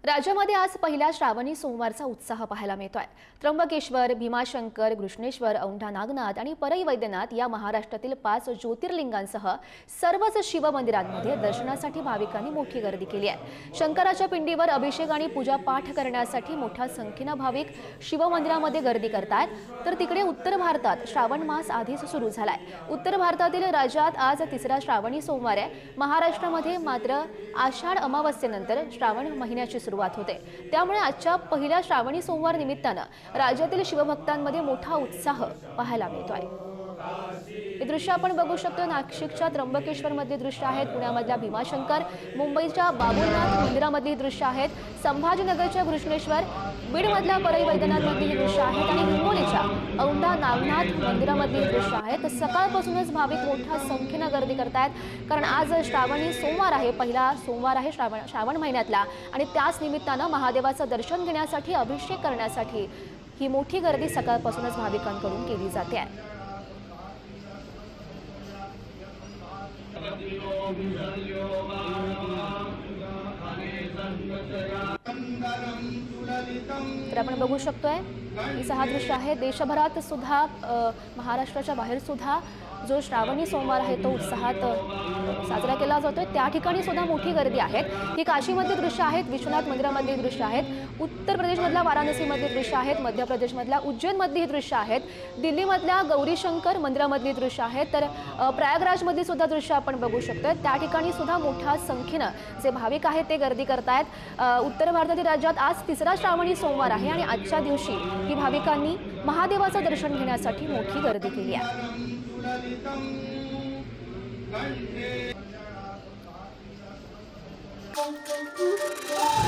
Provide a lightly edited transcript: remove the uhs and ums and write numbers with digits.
राज्यामध्ये आज पहिल्या श्रावणी सोमवारचा उत्साह पाहायला मिळतोय। त्र्यंबकेश्वर, भीमाशंकर, कृष्णेश्वर, औंढा नागनाथ आणि परई वैद्यनाथ या महाराष्ट्रातील 5 ज्योतिर्लिंगांसह सर्वच शिवमंदिरांमध्ये दर्शनासाठी भाविकांनी मोठी गर्दी केली आहे। शंकराच्या पिंडीवर अभिषेक आणि पूजा पाठ करण्यासाठी मोठ्या संख्येने भाविक शिवमंदिरामध्ये गर्दी करतात। तर तिकडे उत्तर भारतात श्रावण मास आधीच सुरू झालाय। उत्तर भारतातील राज्यात आज तिसरा श्रावणी सोमवार आहे। महाराष्ट्रामध्ये मात्र आषाढ अमावस्येनंतर श्रावण महिन्याची सुरुवात होते। त्यामुळे आजच्या पहिल्या श्रावणी सोमवार निमित्तानं राज्यातील शिवभक्तांमध्ये मोठा उत्साह पाहायला मिळतोय। हे दृश्य आपण बघू शकतो। नाशिकच्या त्र्यंबकेश्वर मधले दृश्य आहेत, पुण्यामधल्या भीमाशंकर, मुंबईच्या बाबुलनाथ मंदिरामधली दृश्य आहेत, संभाजीनगरच्या कृष्णेश्वर, बीडमधल्या परई वैद्यनाथ मधली दृश्य आहेत आणि हिंगोलीच्या औंढा नागनाथ मंदिरामधली दृश्य आहेत। सकाळपासूनच भाविक मोठ्या संख्येने गर्दी करतायत, कारण आज श्रावणी सोमवार आहे, पहिला सोमवार आहे श्रावण महिन्यातला, आणि त्याच निमित्तानं महादेवाचं दर्शन घेण्यासाठी, अभिषेक करण्यासाठी ही मोठी गर्दी सकाळपासूनच भाविकांकडून केली जाते। तर आपण बघू शकतोय की हा दृश्य आहे। देशभरात सुद्धा महाराष्ट्राच्या बाहेर सुद्धा जो श्रावणी सोमवार आहे तो उत्साहात साजरा केला जातोय। त्या ठिकाणी सुद्धा मोठी गर्दी आहे। ही काशीमधली दृश्य आहेत, विश्वनाथ मंदिरामधली दृश्य आहेत, उत्तर प्रदेशमधल्या वाराणसीमधली दृश्य आहेत, मध्य प्रदेशमधल्या उज्जैनमधली दृश्य आहेत, दिल्लीमधल्या गौरीशंकर मंदिरामधली दृश्य आहेत, तर प्रयागराजमधली सुद्धा दृश्य आपण बघू शकतोय। त्या ठिकाणी सुद्धा मोठ्या संख्येनं जे भाविक आहेत ते गर्दी करतायत। उत्तर भारतातील राज्यात आज तिसरा श्रावणी सोमवार आहे आणि आजच्या दिवशी ही भाविकांनी महादेवाचं दर्शन घेण्यासाठी मोठी गर्दी केली आहे। Thank you.